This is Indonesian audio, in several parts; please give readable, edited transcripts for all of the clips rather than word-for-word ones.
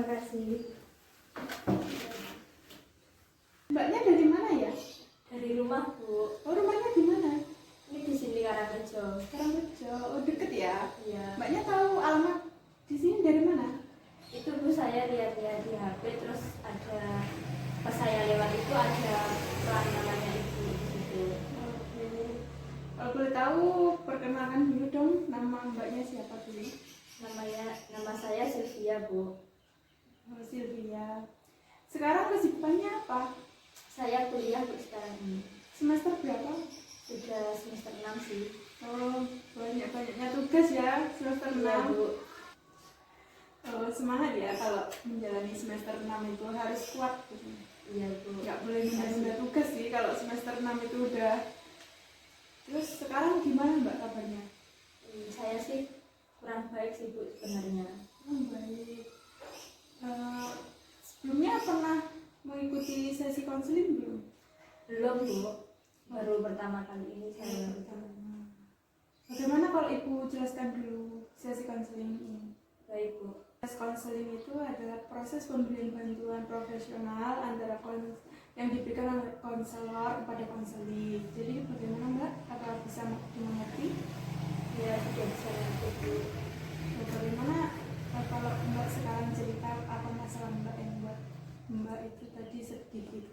Terima kasih. Mbaknya dari mana ya? Dari rumah, Bu. Oh, rumahnya di mana? Ini di sini Karangrejo. Karangrejo. Oh, deket ya? Iya. Mbaknya tahu alamat di sini dari mana? Itu Bu, saya lihat-lihat di HP, terus ada pas saya lewat itu ada peran namanya Ibu di situ. Oke. Kalau boleh tahu, perkenalkan dulu dong nama mbaknya siapa dulu? Nama saya Sylvia, Bu. Oh, Sylvia. Sekarang kesibukannya apa? Saya kuliah Bu sekarang ini. Semester berapa? Sudah semester 6 sih. Oh, banyak-banyaknya tugas ya, semester 6. Iya, Bu. Oh, semangat ya kalau menjalani semester 6 itu harus kuat gitu. Iya, Bu. Nggak boleh nunda-nunda tugas sih kalau semester 6 itu udah. Terus sekarang gimana Mbak kabarnya? Saya sih kurang baik sih Bu sebenarnya. Baik. Sebelumnya pernah mengikuti sesi konseling belum? Belum, Bu. Baru pertama kali ini saya lakukan. Bagaimana kalau Ibu jelaskan dulu sesi konseling ini? Baik, Bu. Proses konseling itu adalah proses pemberian bantuan profesional antara yang diberikan oleh konselor kepada konseli. Jadi bagaimana Mbak? Apa bisa dimengerti? Ya, sudah bisa ngerti, Bu. Bagaimana kalau Mbak sekarang cerita apa masalah Mbak yang buat Mbak itu tadi sedih gitu?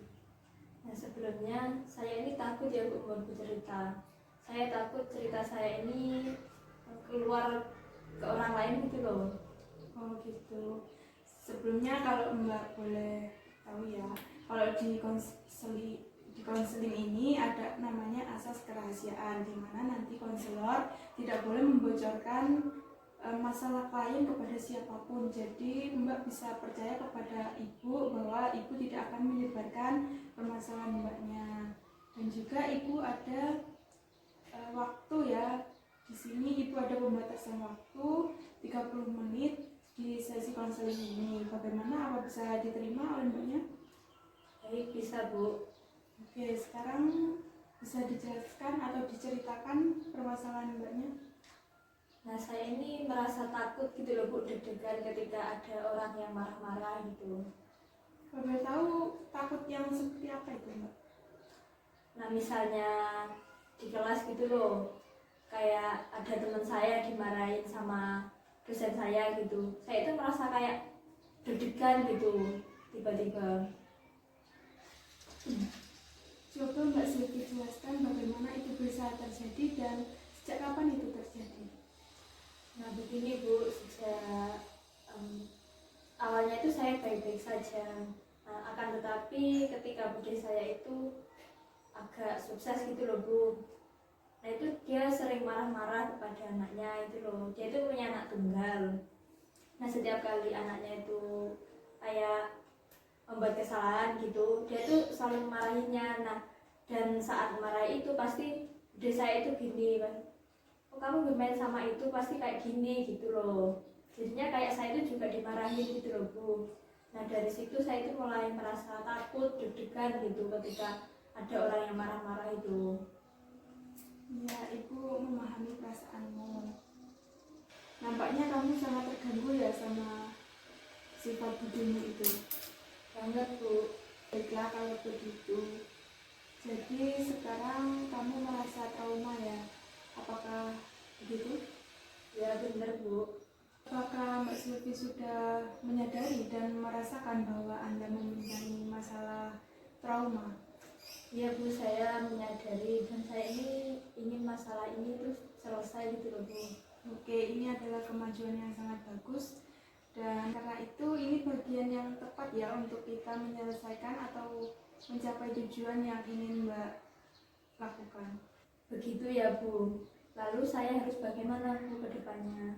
Nah, sebelumnya saya ini takut ya Bu mau bercerita. Saya takut cerita saya ini keluar ke orang lain gitu loh. Oh gitu. Sebelumnya kalau Mbak boleh tahu ya, kalau di konseling ini ada namanya asas kerahasiaan, di mana nanti konselor tidak boleh membocorkan masalah klien kepada siapapun. Jadi Mbak bisa percaya kepada Ibu bahwa Ibu tidak akan menyebarkan permasalahan Mbaknya. Dan juga Ibu ada waktu ya. Di sini Ibu ada pembatasan waktu 30 menit di sesi konseling ini. Bagaimana, apa bisa diterima oleh Mbaknya? Baik, bisa Bu. Oke, sekarang bisa dijelaskan atau diceritakan permasalahan Mbaknya? Nah, saya ini merasa takut gitu loh Bu, deg-degan ketika ada orang yang marah-marah gitu. Boleh tahu takut yang seperti apa itu Mbak? Nah, misalnya di kelas gitu loh, kayak ada teman saya dimarahin sama dosen saya gitu. Saya itu merasa kayak deg-degan gitu tiba-tiba. Coba Mbak Sylvie jelaskan bagaimana itu bisa terjadi dan sejak kapan itu terjadi? Nah, begini Bu, sejak awalnya itu saya baik-baik saja. Nah, akan tetapi ketika bude saya itu agak sukses gitu loh Bu. Nah, itu dia sering marah-marah kepada anaknya itu loh. Dia itu punya anak tunggal. Nah, setiap kali anaknya itu kayak membuat kesalahan gitu, dia tuh selalu marahinnya. Nah, dan saat marah itu pasti bude saya itu gini kan, oh kamu bermain sama itu pasti kayak gini gitu loh. Jadinya kayak saya itu juga dimarahin gitu loh Bu. Nah, dari situ saya itu mulai merasa takut, deg-degan gitu ketika ada orang yang marah-marah itu. Ya, Ibu memahami perasaanmu. Nampaknya kamu sangat terganggu ya sama sifat budimu itu. Banget Bu. Baiklah kalau begitu. Jadi sekarang kamu merasa trauma ya? Apakah begitu? Ya bener Bu. Apakah Mbak Sylvie sudah menyadari dan merasakan bahwa Anda mempunyai masalah trauma? Ya Bu, saya menyadari dan saya ini ingin masalah ini terus selesai gitu loh Bu. Oke, ini adalah kemajuan yang sangat bagus. Dan karena itu ini bagian yang tepat ya untuk kita menyelesaikan atau mencapai tujuan yang ingin Mbak lakukan. Begitu ya Bu. Lalu saya harus bagaimana Bu ke depannya?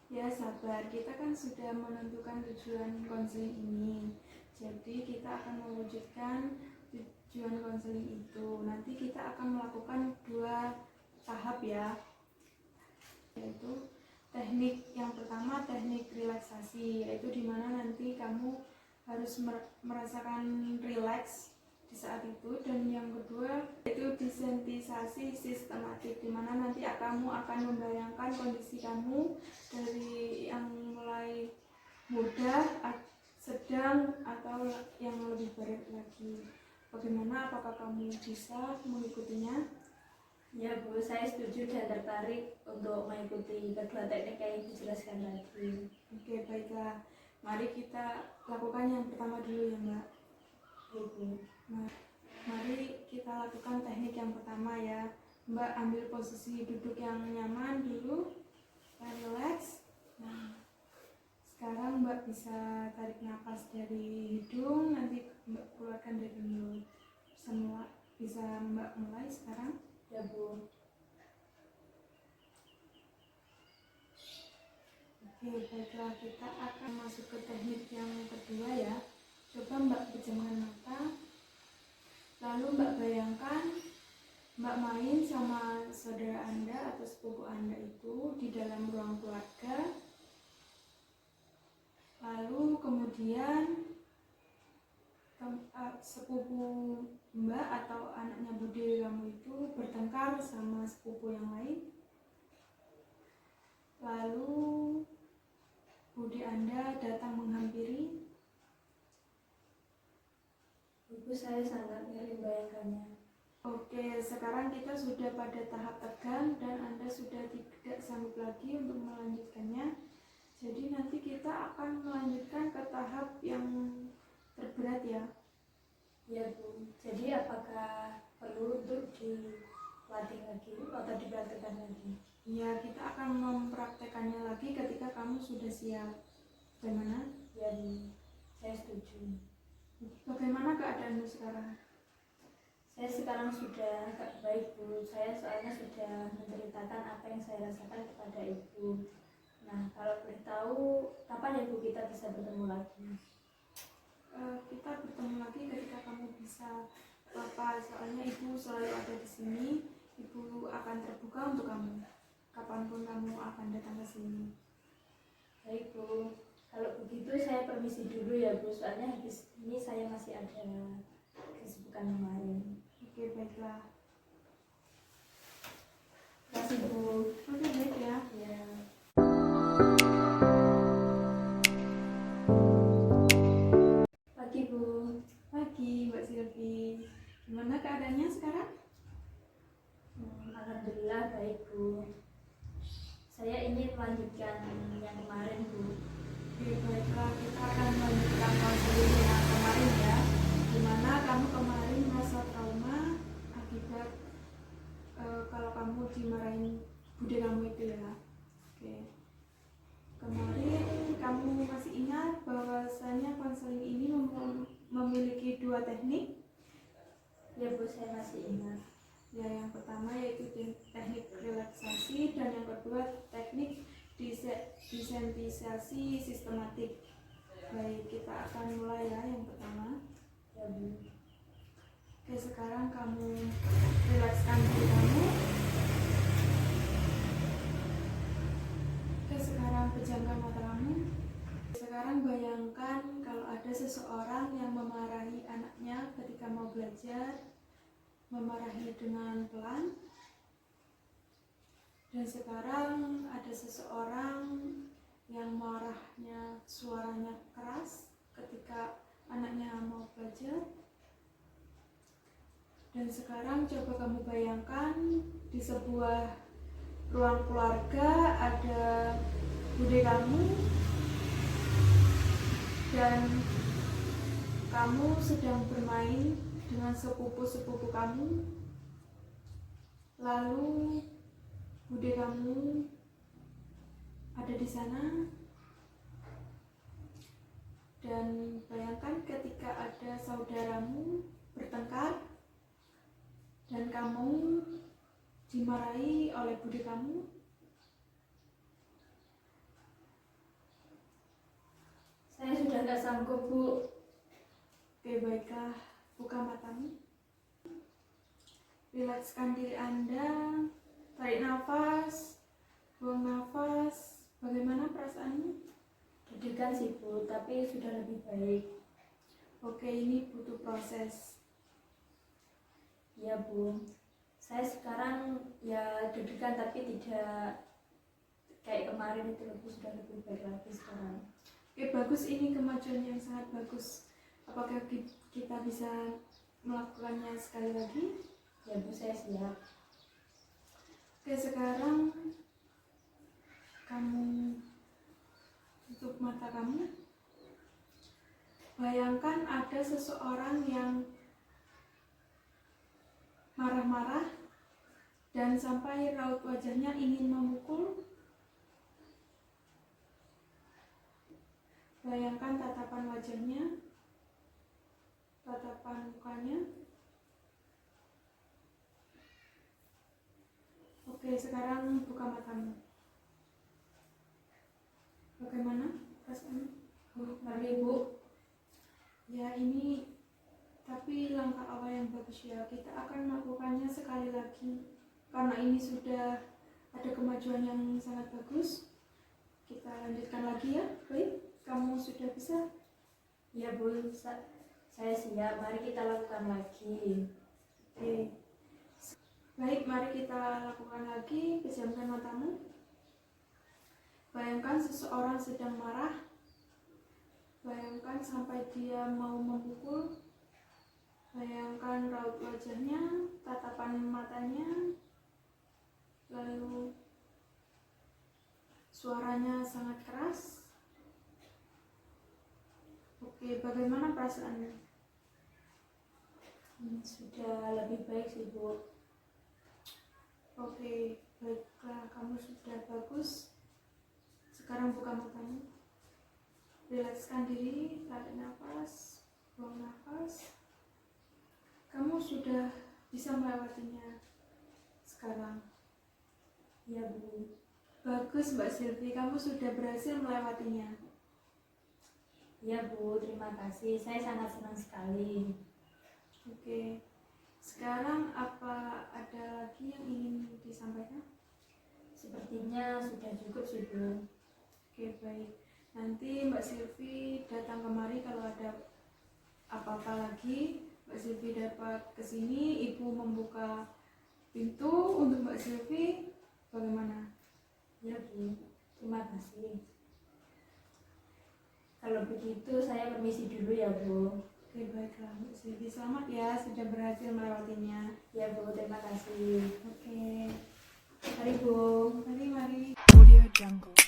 Ya sabar, kita kan sudah menentukan tujuan konseling ini. Jadi kita akan mewujudkan tujuan konseling itu. Nanti kita akan melakukan 2 tahap ya. Yaitu teknik yang pertama teknik relaksasi, yaitu dimana nanti kamu harus merasakan rileks di saat itu. Dan yang kedua itu desensitisasi sistematik, dimana nanti kamu akan membayangkan kondisi kamu dari yang mulai mudah, sedang, atau yang lebih berat lagi. Bagaimana, apakah kamu bisa mengikutinya? Ya Bu, saya setuju dan tertarik untuk mengikuti kedua teknik yang dijelaskan tadi. Oke, baiklah. Mari kita lakukan yang pertama dulu ya Mbak. Ibu. Mari kita lakukan teknik yang pertama ya. Mbak ambil posisi duduk yang nyaman dulu, relax. Nah, sekarang Mbak bisa tarik nafas dari hidung, nanti Mbak keluarkan dari mulut. Semua bisa Mbak mulai sekarang. Ya Bu. Oke, baiklah, kita akan masuk ke teknik yang kedua ya. Coba Mbak pejamkan mata, lalu Mbak bayangkan Mbak main sama saudara Anda atau sepupu Anda itu di dalam ruang keluarga. Lalu kemudian sepupu Mbak atau anaknya bude kamu itu bertengkar sama sepupu yang lain. Lalu bude Anda datang menghampiri. Ibu, saya sangat ngeri membayangkannya. Oke, sekarang kita sudah pada tahap tegang dan Anda sudah tidak sanggup lagi untuk melanjutkannya. Jadi nanti kita akan melanjutkan ke tahap yang terberat ya. Ya Bu, jadi apakah perlu untuk dilatih lagi atau dipraktekkan lagi? Ya, kita akan mempraktekannya lagi ketika kamu sudah siap. Bagaimana? Ya Bu, saya setuju. Bagaimana keadaanmu sekarang? Saya sekarang sudah agak baik Bu, saya soalnya sudah menceritakan apa yang saya rasakan kepada Ibu. Nah, kalau boleh tahu, kapan ya Bu kita bisa bertemu lagi? Kita bertemu lagi ketika kamu bisa apa, soalnya Ibu selalu ada di sini. Ibu akan terbuka untuk kamu kapanpun kamu akan datang ke sini. Baik Bu, kalau begitu saya permisi dulu ya Bu, soalnya habis ini saya masih ada kesibukan yang lain. Oke, baiklah. Terima kasih Bu. Oke, baik ya. Ya. Pagi Bu. Pagi Mbak Silvi. Gimana keadaannya sekarang? Alhamdulillah baik Bu. Saya ingin melanjutkan yang kemarin Bu. Oke, baiklah, kita akan melanjutkan konseling yang kemarin ya. Dimana kamu kemarin merasa trauma akibat kalau kamu dimarahin bude kamu itu ya. Oke. Kemarin kamu masih ingat bahwasanya konseling ini memiliki dua teknik. Ya Bu, saya masih ingat. Ya, yang pertama yaitu teknik relaksasi dan yang kedua teknik desensitisasi sistematik. Baik, kita akan mulai ya yang pertama. Ya Bu. Oke, sekarang kamu relakskan diri kamu. Oke, sekarang pejamkan mata kamu. Sekarang bayangkan kalau ada seseorang yang memarahi anaknya ketika mau belajar, memarahi dengan pelan. Dan sekarang ada seseorang yang marahnya suaranya keras ketika anaknya mau belajar. Dan sekarang coba kamu bayangkan di sebuah ruang keluarga ada bude kamu dan kamu sedang bermain dengan sepupu-sepupu kamu. Lalu bude kamu ada di sana dan bayangkan ketika ada saudaramu bertengkar dan kamu dimarahi oleh bude kamu. Saya sudah nggak sanggup Bu. Oke, baiklah, buka matamu, rilekskan diri Anda, tarik nafas, buang nafas. Bagaimana perasaanmu? Deg-degan sih Bu, tapi sudah lebih baik. Oke, ini butuh proses. Ya Bu, saya sekarang ya deg-degan tapi tidak kayak kemarin itu, lebih sudah lebih baik lagi sekarang. Oke, bagus, ini kemajuan yang sangat bagus. Apakah kita bisa melakukannya sekali lagi? Ya Bu, saya siap. Oke, sekarang kamu tutup mata kamu. Bayangkan ada seseorang yang marah-marah dan sampai raut wajahnya ingin memukul. Bayangkan tatapan wajahnya, tatapan mukanya. Oke, sekarang buka matamu. Bagaimana perasaanmu? Mari Bu. Ya, ini tapi langkah awal yang bagus ya. Kita akan melakukannya sekali lagi karena ini sudah ada kemajuan yang sangat bagus. Kita lanjutkan lagi ya. Baik, kamu sudah bisa? Ya Bu, saya siap. Mari kita lakukan lagi. Oke. Baik, mari kita lakukan lagi. Pejamkan matamu. Bayangkan seseorang sedang marah. Bayangkan sampai dia mau memukul. Bayangkan raut wajahnya, tatapan matanya, lalu suaranya sangat keras. Oke, bagaimana perasaannya? Sudah lebih baik sih Bu. Oke, baiklah, kamu sudah bagus. Sekarang buka matamu. Rilekskan diri, tarik nafas, buang nafas. Kamu sudah bisa melewatinya sekarang. Ya Bu. Bagus Mbak Silvi, kamu sudah berhasil melewatinya. Ya Bu, terima kasih. Saya sangat senang sekali. Oke, sekarang apa ada lagi yang ingin disampaikan? Sepertinya sudah cukup sih Bu. Oke, baik. Nanti Mbak Silvi datang kemari kalau ada apa-apa lagi. Mbak Silvi dapat kesini, Ibu membuka pintu untuk Mbak Silvi. Bagaimana? Ya Bu, terima kasih. Kalau begitu saya permisi dulu ya Bu. Oke, baiklah Mbak Silvi, selamat ya sudah berhasil melewatinya. Ya Bu, terima kasih. Oke, Mari Bu. mari. Audio Jungle.